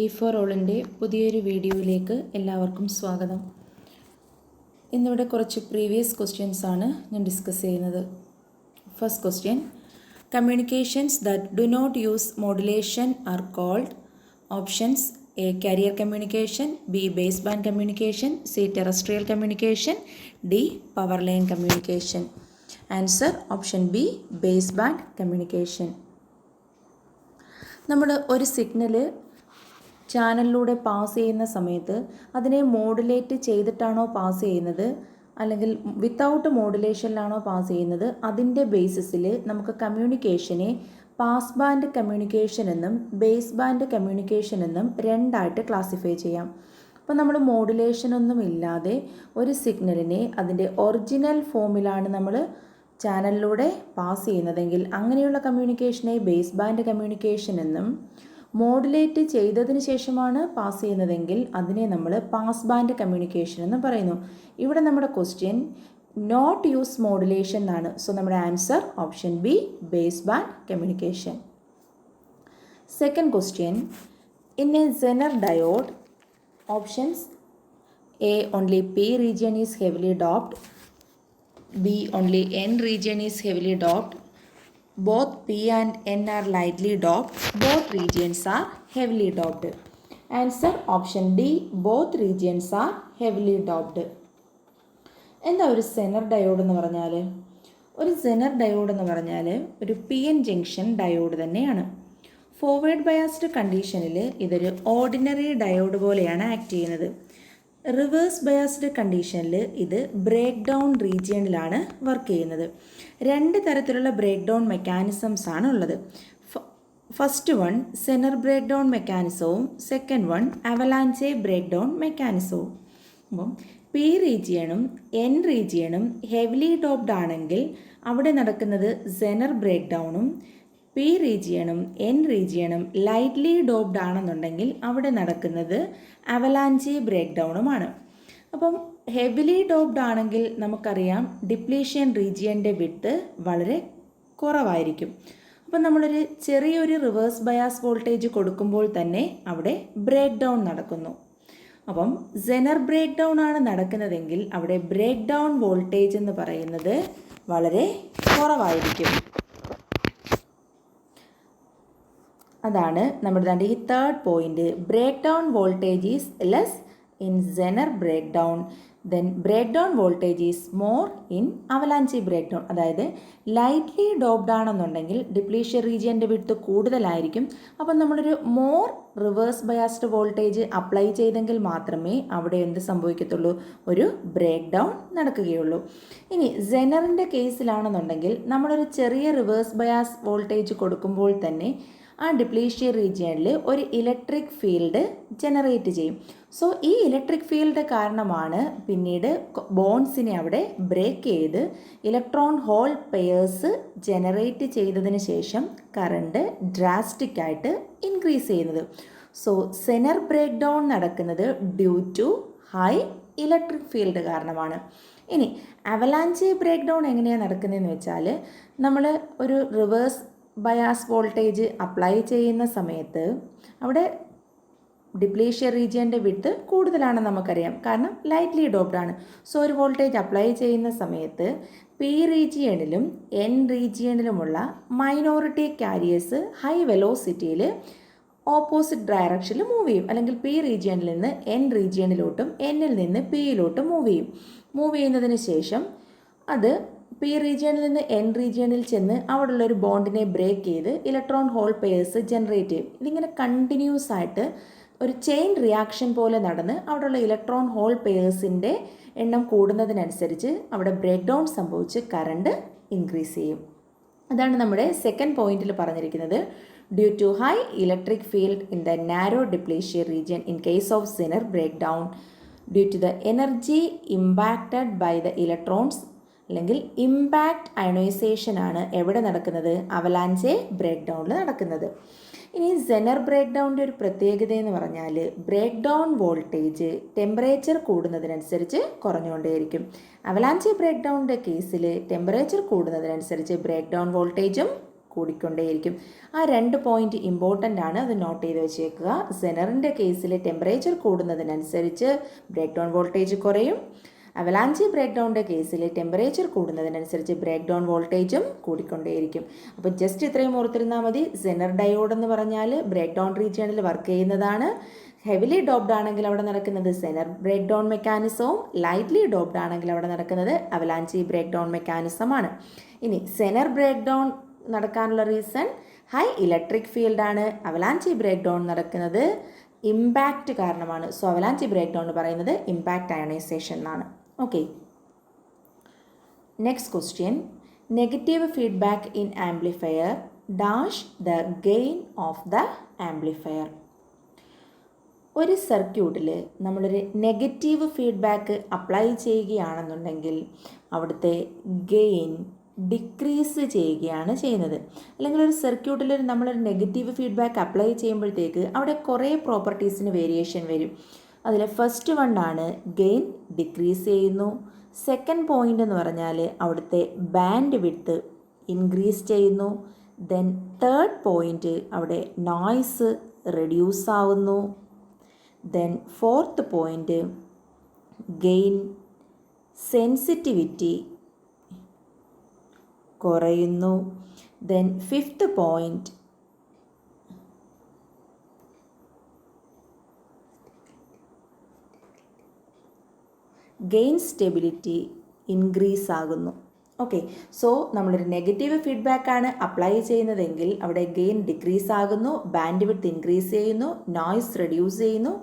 E4Allന്റെ പുതിയൊരു വീഡിയോയിലേക്ക് എല്ലാവർക്കും സ്വാഗതം. ഇന്നിവിടെ കുറച്ച് പ്രീവിയസ് ക്വസ്റ്റ്യൻസ് ആണ് ഞാൻ ഡിസ്കസ് ചെയ്യുന്നത്. First question, communications that do not use modulation are called. Options: A carrier communication, B base band communication, C terrestrial communication, D power line communication. Answer option B, base band communication. നമ്മൾ ഒരു signal ചാനലിലൂടെ pass ചെയ്യുന്ന സമയത്ത് അതിനെ modulate ചെയ്തിട്ടാണോ pass ചെയ്യുന്നത് അല്ലെങ്കിൽ without മോഡുലേഷനിലാണോ pass ചെയ്യുന്നത്, അതിൻ്റെ ബേസിസിൽ നമുക്ക് കമ്മ്യൂണിക്കേഷനെ പാസ് ബാൻഡ് കമ്മ്യൂണിക്കേഷൻ എന്നും ബേസ് ബാൻഡ് കമ്മ്യൂണിക്കേഷൻ എന്നും രണ്ടായിട്ട് ക്ലാസിഫൈ ചെയ്യാം. അപ്പോൾ നമ്മൾ മോഡുലേഷനൊന്നും ഇല്ലാതെ ഒരു സിഗ്നലിനെ അതിൻ്റെ ഒറിജിനൽ ഫോമിലാണ് നമ്മൾ ചാനലിലൂടെ പാസ് ചെയ്യുന്നതെങ്കിൽ അങ്ങനെയുള്ള കമ്മ്യൂണിക്കേഷനെ ബേസ് ബാൻഡ് കമ്മ്യൂണിക്കേഷൻ എന്നും, മോഡുലേറ്റ് ചെയ്തതിന് ശേഷമാണ് പാസ് ചെയ്യുന്നതെങ്കിൽ അതിനെ നമ്മൾ പാസ് ബാൻഡ് കമ്മ്യൂണിക്കേഷൻ എന്ന് പറയുന്നു. ഇവിടെ നമ്മുടെ ക്വസ്റ്റ്യൻ നോട്ട് യൂസ് മോഡുലേഷൻ എന്നാണ്. സോ നമ്മുടെ answer option B, base band communication. Second question, in A Zener diode, options: A only P region is heavily doped, B only N region is heavily doped, both P and N are lightly doped, both regions are heavily doped. Answer option D, both regions are heavily doped. എന്താ ഒരു Zener diode എന്ന് പറഞ്ഞാൽ? ഒരു Zener diode എന്ന് പറഞ്ഞാൽ ഒരു PN junction diode തന്നെയാണ്. Forward biased കണ്ടീഷനിൽ ഇതൊരു ഓർഡിനറി ഡയോഡ് പോലെയാണ് ആക്ട് ചെയ്യുന്നത്. റിവേഴ്സ് ബയാസ്ഡ് കണ്ടീഷനിൽ ഇത് ബ്രേക്ക് ഡൗൺ റീജിയണിലാണ് വർക്ക് ചെയ്യുന്നത്. രണ്ട് തരത്തിലുള്ള ബ്രേക്ക് ഡൗൺ മെക്കാനിസംസ് ആണ് ഉള്ളത്. First one Zener break down മെക്കാനിസവും second one avalanche break down മെക്കാനിസവും. അപ്പം പി റീജിയണും എൻ റീജിയണും ഹെവിലി ഡോപ്ഡ് ആണെങ്കിൽ അവിടെ നടക്കുന്നത് Zener ബ്രേക്ക് ഡൗണും, പി റീജിയണും എൻ റീജിയണും ലൈറ്റ്ലി ഡോപ്ഡ് ആണെന്നുണ്ടെങ്കിൽ അവിടെ നടക്കുന്നത് അവലാഞ്ചി ബ്രേക്ക് ഡൗണുമാണ്. അപ്പം ഹെവിലി ഡോപ്ഡ് ആണെങ്കിൽ നമുക്കറിയാം ഡിപ്ലീഷൻ റീജിയൻ്റെ വിഡ്ത്ത് വളരെ കുറവായിരിക്കും. അപ്പം നമ്മളൊരു ചെറിയൊരു റിവേഴ്സ് ബയാസ് വോൾട്ടേജ് കൊടുക്കുമ്പോൾ തന്നെ അവിടെ ബ്രേക്ക് ഡൗൺ നടക്കുന്നു. അപ്പം Zener ബ്രേക്ക് ഡൗൺ ആണ് നടക്കുന്നതെങ്കിൽ അവിടെ ബ്രേക്ക് ഡൗൺ വോൾട്ടേജ് എന്ന് പറയുന്നത് വളരെ കുറവായിരിക്കും. അതാണ് നമ്മുടെ ഈ third point. Break down voltage is less in Zener break down, then break down voltage is more in avalanche break down. അതായത് ലൈറ്റ്ലി ഡോപ്ഡ് ആണെന്നുണ്ടെങ്കിൽ ഡിപ്ലീഷൻ റീജിയൻ്റെ വിഡ്ത്ത് കൂടുതലായിരിക്കും. അപ്പം നമ്മളൊരു more reverse biased voltage apply ചെയ്തെങ്കിൽ മാത്രമേ അവിടെ എന്ത് സംഭവിക്കത്തുള്ളൂ, ഒരു ബ്രേക്ക് ഡൗൺ നടക്കുകയുള്ളൂ. ഇനി Zenerൻ്റെ കേസിലാണെന്നുണ്ടെങ്കിൽ നമ്മളൊരു ചെറിയ റിവേഴ്സ് ബയാസ് വോൾട്ടേജ് കൊടുക്കുമ്പോൾ തന്നെ ആ ഡിപ്ലീഷൻ റീജിയനിൽ ഒരു ഇലക്ട്രിക് ഫീൽഡ് ജനറേറ്റ് ചെയ്യും. സോ ഈ ഇലക്ട്രിക് ഫീൽഡ് കാരണമാണ് പിന്നീട് ബോൺസിനെ അവിടെ ബ്രേക്ക് ചെയ്ത് ഇലക്ട്രോൺ ഹോൾ പെയേഴ്സ് ജനറേറ്റ് ചെയ്തതിന് ശേഷം കറണ്ട് ഡ്രാസ്റ്റിക് ആയിട്ട് ഇൻക്രീസ് ചെയ്യുന്നത്. സോ Zener ബ്രേക്ക് ഡൗൺ നടക്കുന്നത് due to high electric field കാരണമാണ്. ഇനി അവലാഞ്ചി ബ്രേക്ക് ഡൗൺ എങ്ങനെയാണ് നടക്കുന്നതെന്ന് വെച്ചാൽ, നമ്മൾ ഒരു റിവേഴ്സ് ബയാസ് വോൾട്ടേജ് അപ്ലൈ ചെയ്യുന്ന സമയത്ത് അവിടെ ഡിപ്ലീഷൻ റീജിയൻ്റെ വിഡ്ത്ത് കൂടുതലാണെന്ന് നമുക്കറിയാം, കാരണം ലൈറ്റ്ലി ഡോപ്ഡ് ആണ്. സോ ഒരു വോൾട്ടേജ് അപ്ലൈ ചെയ്യുന്ന സമയത്ത് പി റീജിയണിലും എൻ റീജിയണിലുമുള്ള മൈനോറിറ്റി കാരിയേഴ്സ് ഹൈ വെലോസിറ്റിയിൽ ഓപ്പോസിറ്റ് ഡയറക്ഷനിൽ മൂവ് ചെയ്യും. അല്ലെങ്കിൽ പി റീജിയണിൽ നിന്ന് എൻ റീജിയണിലോട്ടും എന്നിൽ നിന്ന് പിയിലോട്ടും മൂവ് ചെയ്യുന്നതിന് ശേഷം അത് പി റീജിയണിൽ നിന്ന് എൻ റീജിയണിൽ ചെന്ന് അവിടെയുള്ള ഒരു ബോണ്ടിനെ ബ്രേക്ക് ചെയ്ത് ഇലക്ട്രോൺ ഹോൾ പെയേഴ്സ് ജനറേറ്റ് ചെയ്യും. ഇതിങ്ങനെ കണ്ടിന്യൂസ് ആയിട്ട് ഒരു ചെയിൻ റിയാക്ഷൻ പോലെ നടന്ന് അവിടെയുള്ള ഇലക്ട്രോൺ ഹോൾ പെയേഴ്സിൻ്റെ എണ്ണം കൂടുന്നതിനനുസരിച്ച് അവിടെ ബ്രേക്ക് ഡൗൺ സംഭവിച്ച് കറണ്ട് ഇൻക്രീസ് ചെയ്യും. അതാണ് നമ്മുടെ സെക്കൻഡ് പോയിന്റിൽ പറഞ്ഞിരിക്കുന്നത്. Due to high electric field in the narrow depletion region in case of Zener break down, due to the energy impacted by the electrons, അല്ലെങ്കിൽ ഇമ്പാക്റ്റ് അയണൈസേഷൻ ആണ് എവിടെ നടക്കുന്നത്, അവലാഞ്ചെ ബ്രേക്ക് ഡൗണിൽ നടക്കുന്നത്. ഇനി Zener ബ്രേക്ക് ഡൗണിൻ്റെ ഒരു പ്രത്യേകത എന്ന് പറഞ്ഞാൽ ബ്രേക്ക് ഡൗൺ വോൾട്ടേജ് ടെമ്പറേച്ചർ കൂടുന്നതിനനുസരിച്ച് കുറഞ്ഞുകൊണ്ടേയിരിക്കും. അവലാഞ്ചെ ബ്രേക്ക് ഡൗണിൻ്റെ കേസിൽ ടെമ്പറേച്ചർ കൂടുന്നതിനനുസരിച്ച് ബ്രേക്ക് ഡൗൺ വോൾട്ടേജും കൂടിക്കൊണ്ടേയിരിക്കും. ആ 2 പോയിന്റ് ഇമ്പോർട്ടൻ്റ് ആണ്, അത് നോട്ട് ചെയ്ത് വെച്ചേക്കുക. സെനറിൻ്റെ കേസിൽ ടെമ്പറേച്ചർ കൂടുന്നതിനനുസരിച്ച് ബ്രേക്ക് ഡൗൺ വോൾട്ടേജ് കുറയും. അവലാഞ്ചി ബ്രേക്ക് ഡൗണിൻ്റെ കേസിൽ ടെമ്പറേച്ചർ കൂടുന്നതിനനുസരിച്ച് ബ്രേക്ക് ഡൗൺ വോൾട്ടേജും കൂടിക്കൊണ്ടേയിരിക്കും. അപ്പോൾ ജസ്റ്റ് ഇത്രയും ഓർത്തിരുന്നാൽ മതി. സെനർ ഡയോഡ് എന്ന് പറഞ്ഞാൽ ബ്രേക്ക് ഡൗൺ റീജിയണിൽ വർക്ക് ചെയ്യുന്നതാണ്. ഹെവിലി ഡോപ്ഡ് ആണെങ്കിൽ അവിടെ നടക്കുന്നത് സെനർ ബ്രേക്ക് ഡൗൺ മെക്കാനിസവും, ലൈറ്റ്ലി ഡോപ്ഡ് ആണെങ്കിൽ അവിടെ നടക്കുന്നത് അവലാഞ്ചി ബ്രേക്ക് ഡൗൺ മെക്കാനിസമാണ്. ഇനി സെനർ ബ്രേക്ക് ഡൗൺ നടക്കാനുള്ള റീസൺ ഹൈ ഇലക്ട്രിക് ഫീൽഡാണ്. അവലാഞ്ചി ബ്രേക്ക് ഡൗൺ നടക്കുന്നത് ഇമ്പാക്റ്റ് കാരണമാണ്. സോ അവലാഞ്ചി ബ്രേക്ക് ഡൗൺ എന്ന് പറയുന്നത് ഇമ്പാക്റ്റ് അയണൈസേഷൻ എന്നാണ്. Okay, next question. Negative feedback in amplifier dash the gain of the amplifier. ഒരു സർക്യൂട്ടിൽ നമ്മളൊരു നെഗറ്റീവ് ഫീഡ്ബാക്ക് അപ്ലൈ ചെയ്യുകയാണെന്നുണ്ടെങ്കിൽ അവിടുത്തെ ഗെയിൻ ഡിക്രീസ് ചെയ്യുകയാണ് ചെയ്യുന്നത്. അല്ലെങ്കിൽ ഒരു സർക്യൂട്ടിൽ നമ്മളൊരു നെഗറ്റീവ് ഫീഡ്ബാക്ക് അപ്ലൈ ചെയ്യുമ്പോഴത്തേക്ക് അവിടെ കുറേ പ്രോപ്പർട്ടീസിന് വേരിയേഷൻ വരും. അതിൽ ഫസ്റ്റ് വണ്ണാണ് ഗെയിൻ ഡിക്രീസ് ചെയ്യുന്നു. സെക്കൻഡ് പോയിൻ്റ് എന്ന് പറഞ്ഞാൽ അവിടുത്തെ ബാൻഡ് വിഡ്ത്ത് ഇൻക്രീസ് ചെയ്യുന്നു. ദെൻ തേർഡ് പോയിൻ്റ് അവിടെ നോയ്സ് റെഡ്യൂസ് ആവുന്നു. Then fourth point gain sensitivity കുറയുന്നു. Then fifth point gain stability increase ആകുന്നു. ഓക്കെ, സോ നമ്മളൊരു നെഗറ്റീവ് ഫീഡ്ബാക്കാണ് അപ്ലൈ ചെയ്യുന്നതെങ്കിൽ അവിടെ ഗെയിൻ ഡിക്രീസ് ആകുന്നു, ബാൻഡ് വിഡ്ത്ത് ഇൻക്രീസ് ചെയ്യുന്നു, നോയ്സ് റെഡ്യൂസ് ചെയ്യുന്നു,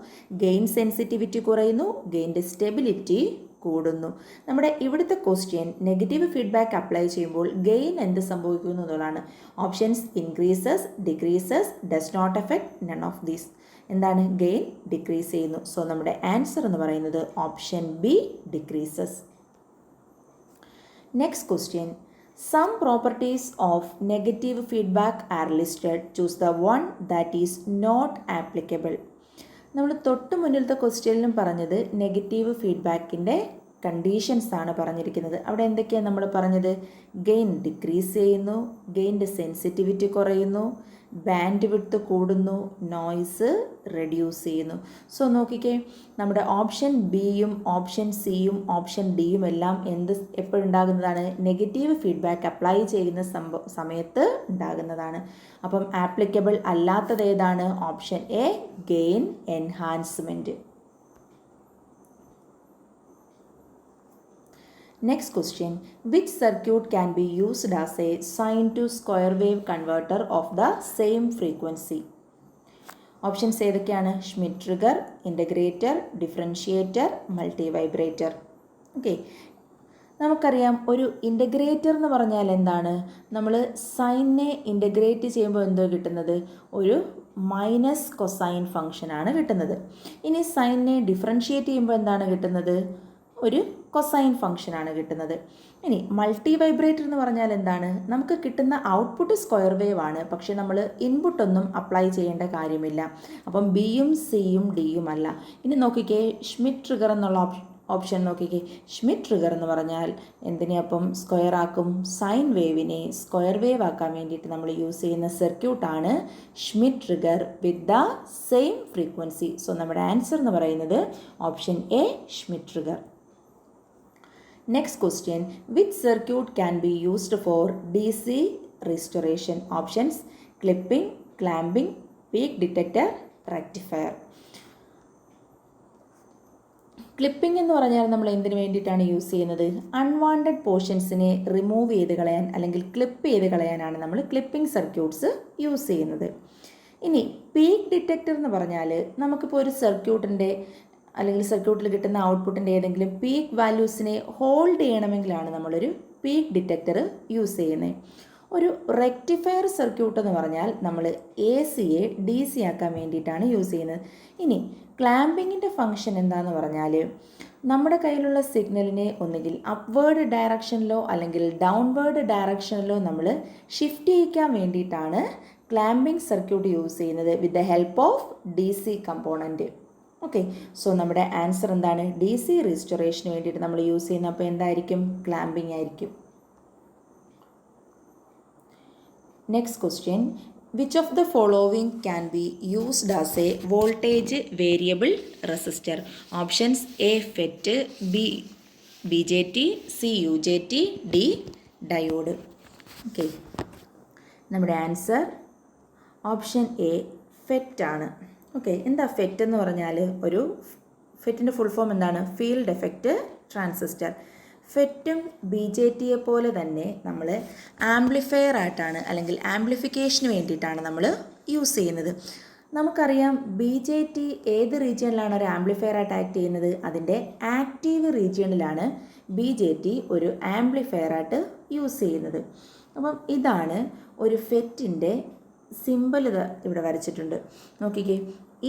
ഗെയിൻ സെൻസിറ്റിവിറ്റി കുറയുന്നു, ഗെയിൻ്റെ സ്റ്റെബിലിറ്റി കൂടുന്നു. നമ്മുടെ ഇവിടുത്തെ ക്വസ്റ്റ്യൻ നെഗറ്റീവ് ഫീഡ്ബാക്ക് അപ്ലൈ ചെയ്യുമ്പോൾ ഗെയിൻ എന്ത് സംഭവിക്കുന്നു എന്നുള്ളതാണ്. Options increases, decreases, does not effect, none of these. എന്താണ്? ഗെയിൻ ഡിക്രീസ് ചെയ്യുന്നു. സോ നമ്മുടെ ആൻസർ എന്ന് പറയുന്നത് option B, decreases. Next question. Some properties of negative feedback are listed. Choose the one that is not applicable. നമ്മൾ തൊട്ട് മുന്നിലത്തെ ക്വസ്റ്റ്യനിലും പറഞ്ഞത് negative ഫീഡ്ബാക്കിൻ്റെ conditions ആണ് പറഞ്ഞിരിക്കുന്നത്. അവിടെ എന്തൊക്കെയാണ് നമ്മൾ പറഞ്ഞത്? ഗെയിൻ ഡിക്രീസ് ചെയ്യുന്നു, ഗെയിൻ്റെ സെൻസിറ്റിവിറ്റി കുറയുന്നു, ബാൻഡ് വിഡ്ത്ത് കൂടുന്നു, നോയ്സ് റെഡ്യൂസ് ചെയ്യുന്നു. സോ നോക്കിക്കേ, നമ്മുടെ ഓപ്ഷൻ ബിയും ഓപ്ഷൻ സിയും ഓപ്ഷൻ ഡിയും എല്ലാം എപ്പോഴുണ്ടാകുന്നതാണ്? നെഗറ്റീവ് ഫീഡ്ബാക്ക് അപ്ലൈ ചെയ്യുന്ന സമയത്ത് ഉണ്ടാകുന്നതാണ്. അപ്പം ആപ്ലിക്കബിൾ അല്ലാത്തത് ഏതാണ്? Option A, gain enhancement. Next question. Which circuit can be used as a sine to square wave converter of the same frequency? Options ഏതൊക്കെയാണ്? Schmitt trigger, integrator, differentiator, multi vibrator. Okay, നമുക്കറിയാം ഒരു integrator എന്ന് പറഞ്ഞാൽ എന്താണ്? നമ്മൾ സൈനെ integrate ചെയ്യുമ്പോൾ എന്തോ കിട്ടുന്നത്? ഒരു മൈനസ് കൊസൈൻ ഫംഗ്ഷനാണ് കിട്ടുന്നത്. ഇനി സൈനെ ഡിഫറൻഷിയേറ്റ് ചെയ്യുമ്പോൾ എന്താണ് കിട്ടുന്നത്? ഒരു കൊസൈൻ ഫംഗ്ഷനാണ് കിട്ടുന്നത്. ഇനി മൾട്ടി വൈബ്രേറ്റർ എന്ന് പറഞ്ഞാൽ എന്താണ്? നമുക്ക് കിട്ടുന്ന ഔട്ട്പുട്ട് സ്ക്വയർ വേവ് ആണ്, പക്ഷെ നമ്മൾ ഇൻപുട്ടൊന്നും അപ്ലൈ ചെയ്യേണ്ട കാര്യമില്ല. അപ്പം ബിയും സിയും ഡിയും അല്ല. ഇനി നോക്കിക്കേ, ഷ്മിറ്റ് ട്രിഗർ എന്നുള്ള ഓപ്ഷൻ നോക്കിക്കേ. ഷ്മിറ്റ് ട്രിഗർ എന്ന് പറഞ്ഞാൽ എന്തിനെ അപ്പം സ്ക്വയർ ആക്കും? സൈൻ വേവിനെ സ്ക്വയർ വേവ് ആക്കാൻ വേണ്ടിയിട്ട് നമ്മൾ യൂസ് ചെയ്യുന്ന സർക്യൂട്ടാണ് Schmitt trigger with the same frequency. So നമ്മുടെ ആൻസർ എന്ന് പറയുന്നത് option A, Schmitt trigger. Next question. Which circuit can be used for DC restoration? Options: clipping, clamping, peak detector, rectifier. Clipping എന്ന് പറഞ്ഞാൽ നമ്മൾ എന്തിനു വേണ്ടിയിട്ടാണ് യൂസ് ചെയ്യുന്നത്? അൺവാണ്ടഡ് പോർഷൻസിനെ റിമൂവ് ചെയ്ത് കളയാൻ അല്ലെങ്കിൽ ക്ലിപ്പ് ചെയ്ത് കളയാനാണ് നമ്മൾ ക്ലിപ്പിംഗ് സർക്യൂട്ട്സ് യൂസ് ചെയ്യുന്നത്. ഇനി പീക്ക് ഡിറ്റക്ടർ എന്ന് പറഞ്ഞാൽ നമുക്കിപ്പോൾ ഒരു സർക്യൂട്ടിൻ്റെ അല്ലെങ്കിൽ സർക്യൂട്ടിൽ കിട്ടുന്ന ഔട്ട്പുട്ടിൻ്റെ ഏതെങ്കിലും പീക്ക് വാല്യൂസിനെ ഹോൾഡ് ചെയ്യണമെങ്കിലാണ് നമ്മളൊരു പീക്ക് ഡിറ്റക്ടർ യൂസ് ചെയ്യുന്നത്. ഒരു റെക്ടിഫയർ സർക്യൂട്ട് എന്ന് പറഞ്ഞാൽ നമ്മൾ എ സിയെ ഡി സി ആക്കാൻ വേണ്ടിയിട്ടാണ് യൂസ് ചെയ്യുന്നത്. ഇനി ക്ലാമ്പിങ്ങിൻ്റെ ഫംഗ്ഷൻ എന്താണെന്ന് പറഞ്ഞാൽ നമ്മുടെ കയ്യിലുള്ള സിഗ്നലിനെ ഒന്നുകിൽ അപ്വേർഡ് ഡയറക്ഷനിലോ അല്ലെങ്കിൽ ഡൗൺവേർഡ് ഡയറക്ഷനിലോ നമ്മൾ ഷിഫ്റ്റ് ചെയ്യിക്കാൻ വേണ്ടിയിട്ടാണ് ക്ലാമ്പിംഗ് സർക്യൂട്ട് യൂസ് ചെയ്യുന്നത് with the help of D C component. Okay, so നമ്മുടെ ആൻസർ എന്താണ്? ഡി സി റീസ്റ്റോറേഷന് വേണ്ടിയിട്ട് നമ്മൾ യൂസ് ചെയ്യുന്ന അപ്പോൾ എന്തായിരിക്കും? ക്ലാമ്പിംഗ് ആയിരിക്കും. Next question, which of the following can be used as a voltage variable resistor? Options: A FET, B BJT, C UJT, D diode. Okay, നമ്മുടെ ആൻസർ ഓപ്ഷൻ എ ഫെറ്റ് ആണ്. Okay, എന്താ FET എന്ന് പറഞ്ഞാൽ? ഫെറ്റിൻ്റെ full form എന്താണ്? Field effect transistor. ഫെറ്റും BJT പോലെ തന്നെ നമ്മൾ ആംപ്ലിഫയർ ആയിട്ടാണ്, അല്ലെങ്കിൽ ആംപ്ലിഫിക്കേഷന് വേണ്ടിയിട്ടാണ് നമ്മൾ യൂസ് ചെയ്യുന്നത്. നമുക്കറിയാം BJT ഏത് റീജിയനിലാണ് ഒരു ആംപ്ലിഫയർ ആയിട്ട് ആക്ട് ചെയ്യുന്നത്? അതിൻ്റെ ആക്റ്റീവ് റീജിയണിലാണ് BJT ഒരു ആംപ്ലിഫയർ ആയിട്ട് യൂസ് ചെയ്യുന്നത്. അപ്പം ഇതാണ് ഒരു ഫെറ്റിൻ്റെ സിമ്പിൾ. ഇവിടെ വരച്ചിട്ടുണ്ട്, നോക്കിക്കേ.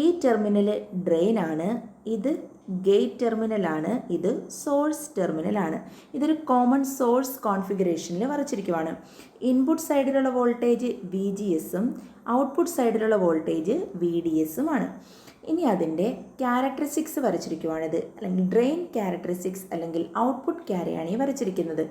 ഈ ടെർമിനൽ ഡ്രെയിൻ ആണ്, ഇത് ഗേറ്റ് ടെർമിനലാണ്, ഇത് സോഴ്സ് ടെർമിനലാണ്. ഇതൊരു കോമൺ സോഴ്സ് കോൺഫിഗറേഷനിൽ വരച്ചിരിക്കുവാണ്. ഇൻപുട്ട് സൈഡിലുള്ള വോൾട്ടേജ് VGS-ഉം ഔട്ട്പുട്ട് സൈഡിലുള്ള വോൾട്ടേജ് VDS-ഉം ആണ്. ഇനി അതിൻ്റെ ക്യാരക്ടറിസ്റ്റിക്സ് വരച്ചിരിക്കുവാണിത്, അല്ലെങ്കിൽ ഡ്രെയിൻ ക്യാരക്ടറിസ്റ്റിക്സ് അല്ലെങ്കിൽ ഔട്ട്പുട്ട് ക്യാരിയാണ് ഈ വരച്ചിരിക്കുന്നത്.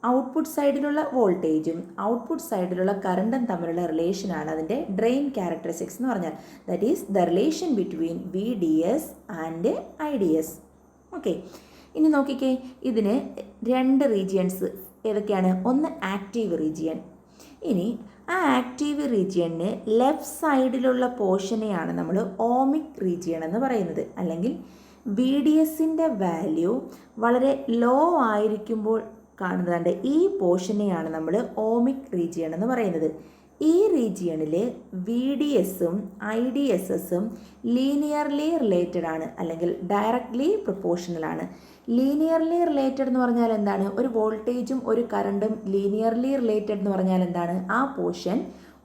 ഔട്ട്പുട്ട് സൈഡിലുള്ള വോൾട്ടേജും ഔട്ട്പുട്ട് സൈഡിലുള്ള കറണ്ടും തമ്മിലുള്ള റിലേഷനാണ് അതിൻ്റെ ഡ്രെയിൻ ക്യാരക്ടറിസ്റ്റിക്സ് എന്ന് പറഞ്ഞാൽ. That is the relation between VDS and IDS. Okay, ഇനി നോക്കിക്കേ, ഇതിന് രണ്ട് റീജിയൻസ് ഏതൊക്കെയാണ്? ഒന്ന് ആക്റ്റീവ് റീജിയൻ. ഇനി ആ ആക്റ്റീവ് റീജിയന് ലെഫ്റ്റ് സൈഡിലുള്ള പോർഷനെയാണ് നമ്മൾ ഓമിക് റീജിയൻ എന്ന് പറയുന്നത്. അല്ലെങ്കിൽ VDS-ൻ്റെ വാല്യൂ വളരെ ലോ ആയിരിക്കുമ്പോൾ കാണുന്നതാണ്ട് ഈ പോർഷനെയാണ് നമ്മൾ ഓമിക് റീജിയൻ എന്ന് പറയുന്നത്. ഈ റീജിയണിൽ VDS-ഉം IDSS-ഉം ലീനിയർലി റിലേറ്റഡ് ആണ്, അല്ലെങ്കിൽ ഡയറക്ട്ലി പ്രൊപ്പോർഷണൽ ആണ്. ലീനിയർലി റിലേറ്റഡ് എന്ന് പറഞ്ഞാൽ എന്താണ്? ഒരു വോൾട്ടേജും ഒരു കറണ്ടും ലീനിയർലി റിലേറ്റഡ് എന്ന് പറഞ്ഞാൽ എന്താണ്? ആ പോർഷൻ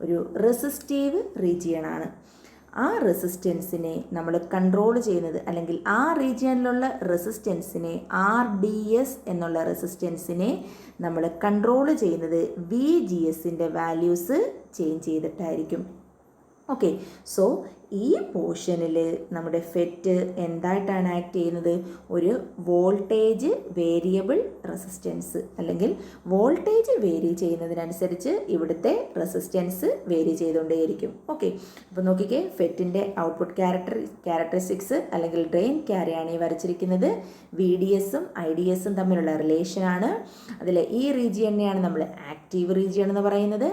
ഒരു റെസിസ്റ്റീവ് റീജിയൺ ആണ്. ആ റെസിസ്റ്റൻസിനെ നമ്മൾ കൺട്രോൾ ചെയ്യുന്നത്, അല്ലെങ്കിൽ ആ റീജിയനിലുള്ള റെസിസ്റ്റൻസിനെ, RDS എന്നുള്ള റെസിസ്റ്റൻസിനെ നമ്മൾ കൺട്രോൾ ചെയ്യുന്നത് VGS-ൻ്റെ വാല്യൂസ് ചേഞ്ച് ചെയ്തിട്ടായിരിക്കും. ഓക്കെ, സോ ഈ പോർഷനിൽ നമ്മുടെ ഫെറ്റ് എന്തായിട്ടാണ് ആക്ട് ചെയ്യുന്നത്? ഒരു വോൾട്ടേജ് വേരിയബിൾ റെസിസ്റ്റൻസ്, അല്ലെങ്കിൽ വോൾട്ടേജ് വേരി ചെയ്യുന്നതിനനുസരിച്ച് ഇവിടുത്തെ റെസിസ്റ്റൻസ് വേരി ചെയ്തുകൊണ്ടേയിരിക്കും. ഓക്കെ, അപ്പോൾ നോക്കിക്കേ, ഫെറ്റിൻ്റെ ഔട്ട്പുട്ട് ക്യാരക്ടറിസ്റ്റിക്സ് അല്ലെങ്കിൽ ഡ്രെയിൻ ക്യാരിയാണ് ഈ വരച്ചിരിക്കുന്നത്. VDS-ഉം IDS-ഉം തമ്മിലുള്ള റിലേഷനാണ്. അതിൽ ഈ റീജിയനെയാണ് നമ്മൾ ആക്റ്റീവ് റീജിയൻ എന്ന് പറയുന്നത്.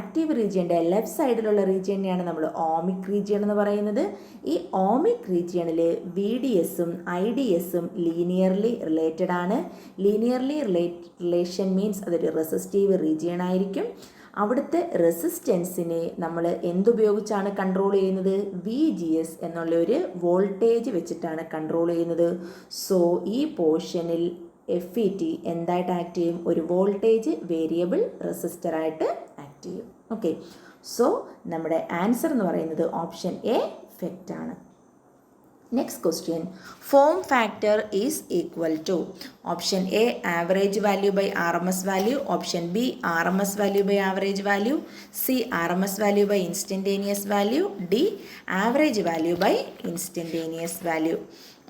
ആക്റ്റീവ് റീജിയൻ്റെ ലെഫ്റ്റ് സൈഡിലുള്ള റീജിയനെയാണ് നമ്മൾ ഓമിക് റീജിയൻ എന്ന് പറയുന്നത്. ഈ ഓമിക് റീജിയണിൽ VDS-ഉം IDS-ഉം ലീനിയർലി റിലേറ്റഡ് ആണ്. ലീനിയർലി റിലേഷൻ മീൻസ് അതൊരു റെസിസ്റ്റീവ് റീജിയൺ ആയിരിക്കും. അവിടുത്തെ റെസിസ്റ്റൻസിനെ നമ്മൾ എന്തുപയോഗിച്ചാണ് കൺട്രോൾ ചെയ്യുന്നത്? VGS എന്നുള്ള ഒരു വോൾട്ടേജ് വെച്ചിട്ടാണ് കൺട്രോൾ ചെയ്യുന്നത്. സോ ഈ പോർഷനിൽ FET എന്തായിട്ട് ആക്ട് ചെയ്യും? ഒരു വോൾട്ടേജ് വേരിയബിൾ റെസിസ്റ്ററായിട്ട് ആക്ട് ചെയ്യും. ഓക്കെ, സോ നമ്മുടെ ആൻസർ എന്ന് പറയുന്നത് ഓപ്ഷൻ എ ഫെറ്റ് ആണ്. Next question, form factor is equal to? Option A average value by RMS value, option B RMS value by average value, C RMS value by instantaneous value, D average value by instantaneous value.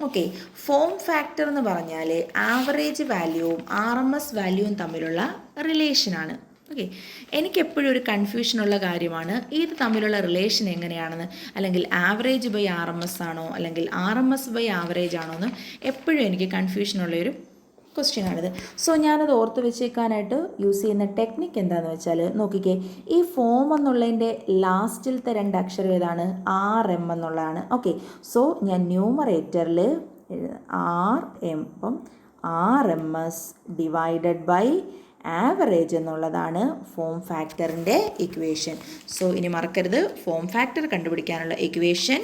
Okay, form factor എന്ന് പറഞ്ഞാൽ average വാല്യൂവും RMS വാല്യൂവും തമ്മിലുള്ള റിലേഷനാണ്. Okay, എനിക്കെപ്പോഴും ഒരു കൺഫ്യൂഷനുള്ള കാര്യമാണ് ഇത് തമ്മിലുള്ള relation എങ്ങനെയാണെന്ന്, അല്ലെങ്കിൽ ആവറേജ് ബൈ RMS ആണോ അല്ലെങ്കിൽ RMS ബൈ ആവറേജ് ആണോ എന്ന് എപ്പോഴും എനിക്ക് കൺഫ്യൂഷനുള്ളൊരു ക്വസ്റ്റ്യൻ ആണിത്. സോ ഞാനത് ഓർത്ത് വെച്ചേക്കാനായിട്ട് യൂസ് ചെയ്യുന്ന ടെക്നിക്ക് എന്താണെന്ന് വെച്ചാൽ, നോക്കിക്കേ, ഈ ഫോം എന്നുള്ളതിൻ്റെ ലാസ്റ്റിലത്തെ രണ്ട് അക്ഷരം ഏതാണ്? RM എന്നുള്ളതാണ്. ഓക്കെ, സോ ഞാൻ ന്യൂമറേറ്ററിൽ RM, അപ്പം RMS ഡിവൈഡഡ് ബൈ ആവറേജ് എന്നുള്ളതാണ് ഫോം ഫാക്ടറിൻ്റെ ഇക്വേഷൻ. സോ ഇനി മറക്കരുത്, ഫോം ഫാക്ടർ കണ്ടുപിടിക്കാനുള്ള equation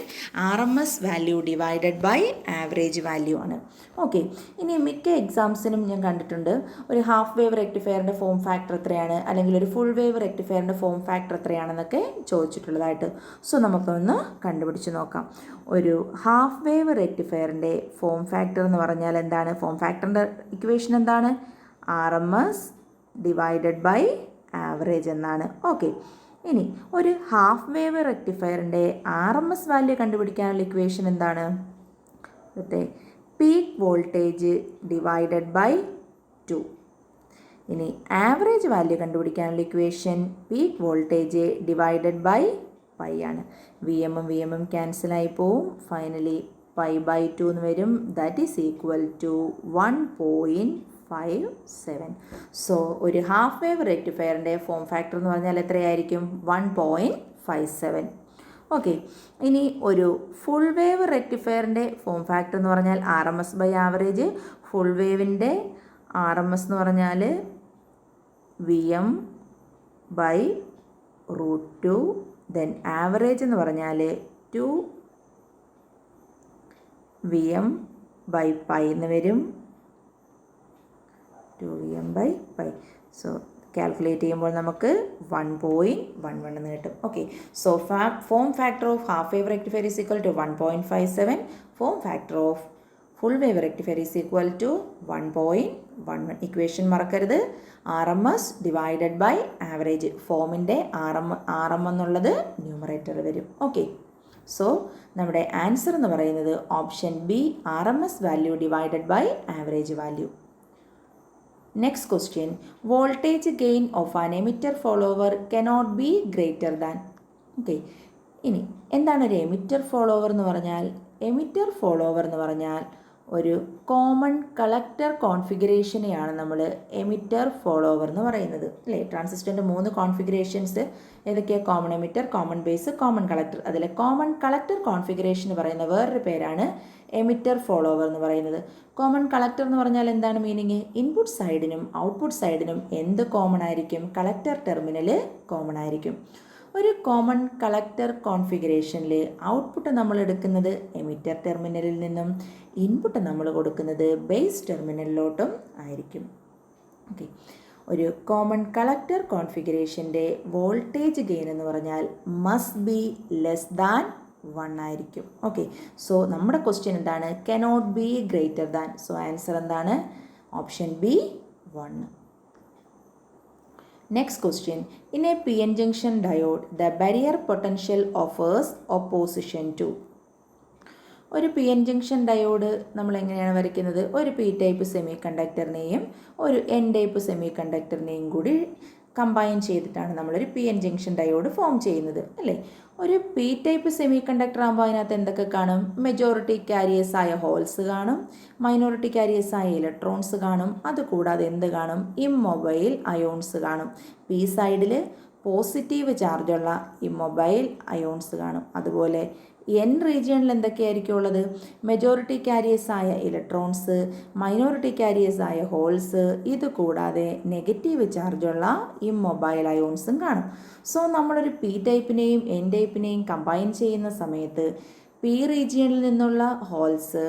RMS value divided by average value ആണ്. ഓക്കെ, ഇനി മിക്ക എക്സാംസിനും ഞാൻ കണ്ടിട്ടുണ്ട് ഒരു ഹാഫ് വേവ് റെക്ടിഫയറിൻ്റെ ഫോം ഫാക്ടർ എത്രയാണ്, അല്ലെങ്കിൽ ഒരു ഫുൾ വേവ് റെക്ടിഫയറിൻ്റെ ഫോം ഫാക്ടർ എത്രയാണെന്നൊക്കെ ചോദിച്ചിട്ടുള്ളതായിട്ട്. സോ നമുക്കൊന്ന് കണ്ടുപിടിച്ച് നോക്കാം. ഒരു ഹാഫ് വേവ് റെക്ടിഫയറിൻ്റെ ഫോം ഫാക്ടർ എന്ന് പറഞ്ഞാൽ എന്താണ്? ഫോം ഫാക്ടറിൻ്റെ ഇക്വേഷൻ എന്താണ്? RMS ഡിവൈഡഡ് ബൈ ആവറേജ് എന്നാണ്. ഓക്കെ, ഇനി ഒരു ഹാഫ് വേവ് റെക്ടിഫയറിൻ്റെ RMS വാല്യൂ കണ്ടുപിടിക്കാനുള്ള ഇക്വേഷൻ എന്താണ്? Peak voltage divided by 2. ഇനി ആവറേജ് വാല്യൂ കണ്ടുപിടിക്കാനുള്ള equation peak voltage divided by pi ആണ്. വി എമ്മും ക്യാൻസലായി പോവും. ഫൈനലി π/2 എന്ന് വരും. That is equal to 1.57. So ഒരു ഹാഫ് വേവ് റെക്ടിഫയറിൻ്റെ ഫോം ഫാക്ടർ എന്ന് പറഞ്ഞാൽ എത്രയായിരിക്കും? 1.57. ഓക്കെ, ഇനി ഒരു ഫുൾ വേവ് റെക്ടിഫയറിൻ്റെ ഫോം ഫാക്ടർ എന്ന് പറഞ്ഞാൽ RMS/ആവറേജ്. ഫുൾ വേവിൻ്റെ RMS എന്ന് പറഞ്ഞാൽ VM/√2. ദെൻ ആവറേജ് എന്ന് പറഞ്ഞാൽ 2VM/π എന്ന് വരും. 2VM/π. സോ കാൽക്കുലേറ്റ് ചെയ്യുമ്പോൾ നമുക്ക് 1.11 എന്ന് കിട്ടും. Okay, so form factor of half wave rectifier is equal to 1.57. Form factor of full wave rectifier is equal to 1.11. Equation മറക്കരുത്. RMS divided by average. ഫോമിൻ്റെ RM എന്നുള്ളത് ന്യൂമറേറ്റർ വരും. ഓക്കെ, സോ നമ്മുടെ answer എന്ന് പറയുന്നത് option B, RMS value divided by average value. Next question, voltage gain of an emitter follower cannot be greater than. Okay, ഇനി എന്താണ് ഒരു എമിറ്റർ ഫോളോവർ എന്ന് പറഞ്ഞാൽ? എമിറ്റർ ഫോളോവർ എന്ന് പറഞ്ഞാൽ ഒരു കോമൺ കളക്ടർ കോൺഫിഗറേഷനെയാണ് നമ്മൾ എമിറ്റർ ഫോളോവർ എന്ന് പറയുന്നത്, അല്ലേ? ട്രാൻസിസ്റ്ററിൻ്റെ 3 കോൺഫിഗറേഷൻസ് ഏതൊക്കെയാണ്? Common emitter, common base, common collector. അതിൽ കോമൺ കളക്ടർ കോൺഫിഗറേഷൻ എന്ന് പറയുന്ന വേറൊരു പേരാണ് എമിറ്റർ ഫോളോവർ എന്ന് പറയുന്നത്. കോമൺ കളക്ടർ എന്ന് പറഞ്ഞാൽ എന്താണ് മീനിങ്? ഇൻപുട്ട് സൈഡിനും ഔട്ട്പുട്ട് സൈഡിനും എന്ത് കോമൺ ആയിരിക്കും? കളക്ടർ ടെർമിനൽ കോമൺ ആയിരിക്കും. ഒരു കോമൺ കളക്ടർ കോൺഫിഗറേഷനിൽ ഔട്ട്പുട്ട് നമ്മൾ എടുക്കുന്നത് എമിറ്റർ ടെർമിനലിൽ നിന്നും ഇൻപുട്ട് നമ്മൾ കൊടുക്കുന്നത് ബേസ് ടെർമിനലിലോട്ടും ആയിരിക്കും. ഓക്കെ, ഒരു കോമൺ കളക്ടർ കോൺഫിഗറേഷൻ്റെ വോൾട്ടേജ് ഗെയിൻ എന്ന് പറഞ്ഞാൽ മസ്റ്റ് ബി ലെസ് ദാൻ 1 ആയിരിക്കും. ഓക്കെ, സോ നമ്മുടെ ക്വസ്റ്റ്യൻ എന്താണ്? Cannot be greater than. So answer എന്താണ്? Option B 1. Next question, in a PN junction diode, the barrier potential offers opposition to. ഒരു P N junction diode നമ്മൾ എങ്ങനെയാണ് വരയ്ക്കുന്നത്? ഒരു P type semi കണ്ടക്ടറിനെയും ഒരു N type semi കണ്ടക്ടറിനെയും കൂടി combine ചെയ്തിട്ടാണ് നമ്മളൊരു P N junction diode form ചെയ്യുന്നത്, അല്ലേ? ഒരു പി ടൈപ്പ് സെമി കണ്ടക്ടർ ആകുമ്പോൾ അതിനകത്ത് എന്തൊക്കെ കാണും? മെജോറിറ്റി ക്യാരിയേഴ്സ് ആയ ഹോൾസ് കാണും, മൈനോറിറ്റി ക്യാരിയേഴ്സ് ആയ ഇലക്ട്രോൺസ് കാണും. അതുകൂടാതെ എന്ത് കാണും? ഇമ്മൊബൈൽ അയോൺസ് കാണും. പി സൈഡിൽ പോസിറ്റീവ് ചാർജുള്ള ഇമ്മൊബൈൽ അയോൺസ് കാണും. അതുപോലെ എൻ റീജിയണിൽ എന്തൊക്കെയായിരിക്കും ഉള്ളത്? മെജോറിറ്റി ക്യാരിയേഴ്സ് ആയ ഇലക്ട്രോൺസ്, മൈനോറിറ്റി ക്യാരിയേഴ്സ് ആയ ഹോൾസ്, ഇതുകൂടാതെ നെഗറ്റീവ് ചാർജുള്ള ഇമ്മൊബൈൽ അയോൺസും കാണും. സോ നമ്മളൊരു പി ടൈപ്പിനെയും എൻ ടൈപ്പിനെയും കമ്പൈൻ ചെയ്യുന്ന സമയത്ത് പി റീജിയണിൽ നിന്നുള്ള ഹോൾസ്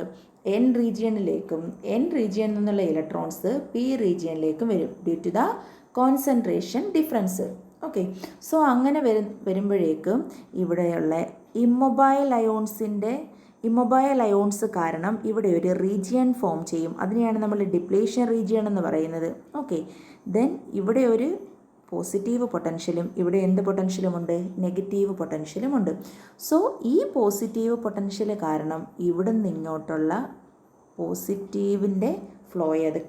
എൻ റീജിയണിലേക്കും എൻ റീജിയണിൽ നിന്നുള്ള ഇലക്ട്രോൺസ് പി റീജിയണിലേക്കും വരും, due to the concentration difference. Okay, so അങ്ങനെ വരുമ്പോഴേക്കും ഇവിടെയുള്ള ഇമ്മൊബൈൽ അയോൺസ് കാരണം ഇവിടെ ഒരു റീജിയൻ ഫോം ചെയ്യും. അതിനെയാണ് നമ്മൾ ഡിപ്ലേഷൻ റീജിയൺ എന്ന് പറയുന്നത്. ഓക്കെ, ദെൻ ഇവിടെ ഒരു പോസിറ്റീവ് പൊട്ടൻഷ്യലും ഇവിടെ എന്ത് പൊട്ടൻഷ്യലുമുണ്ട്? നെഗറ്റീവ് പൊട്ടൻഷ്യലുമുണ്ട്. സോ ഈ പോസിറ്റീവ് പൊട്ടൻഷ്യൽ കാരണം ഇവിടെ നിന്ന് ഇങ്ങോട്ടുള്ള പോസിറ്റീവിൻ്റെ ഫ്ലോയെ അത്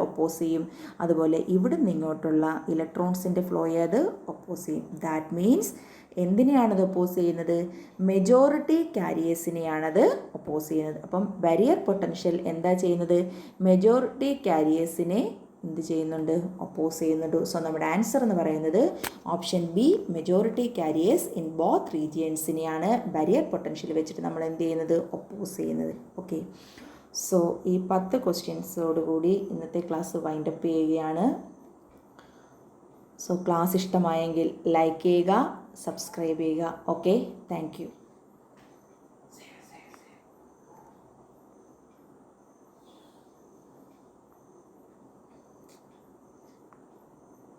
ഒപ്പോസ് ചെയ്യും. അതുപോലെ ഇവിടെ നിന്ന് ഇങ്ങോട്ടുള്ള ഇലക്ട്രോൺസിൻ്റെ ഫ്ലോയെ അത് ഒപ്പോസ് ചെയ്യും. ദാറ്റ് മീൻസ് എന്തിനെയാണത് ഒപ്പോസ് ചെയ്യുന്നത്? മെജോറിറ്റി ക്യാരിയേഴ്സിനെയാണത് ഒപ്പോസ് ചെയ്യുന്നത്. അപ്പം ബാരിയർ പൊട്ടൻഷ്യൽ എന്താ ചെയ്യുന്നത്? മെജോറിറ്റി ക്യാരിയേഴ്സിനെ എന്ത് ചെയ്യുന്നുണ്ട്? ഒപ്പോസ് ചെയ്യുന്നുണ്ട്. സോ നമ്മുടെ ആൻസർ എന്ന് പറയുന്നത് option B, majority carriers in both റീജിയൻസിനെയാണ് ബാരിയർ പൊട്ടൻഷ്യൽ വെച്ചിട്ട് നമ്മൾ എന്ത് ചെയ്യുന്നത്? ഒപ്പോസ് ചെയ്യുന്നത്. ഓക്കെ, സോ ഈ 10 ക്വസ്റ്റ്യൻസോടുകൂടി ഇന്നത്തെ ക്ലാസ് വൈൻഡപ്പ് ചെയ്യുകയാണ്. സോ ക്ലാസ് ഇഷ്ടമായെങ്കിൽ ലൈക്ക് ചെയ്യുക, സബ്സ്ക്രൈബ് ചെയ്യുക. Okay, thank you.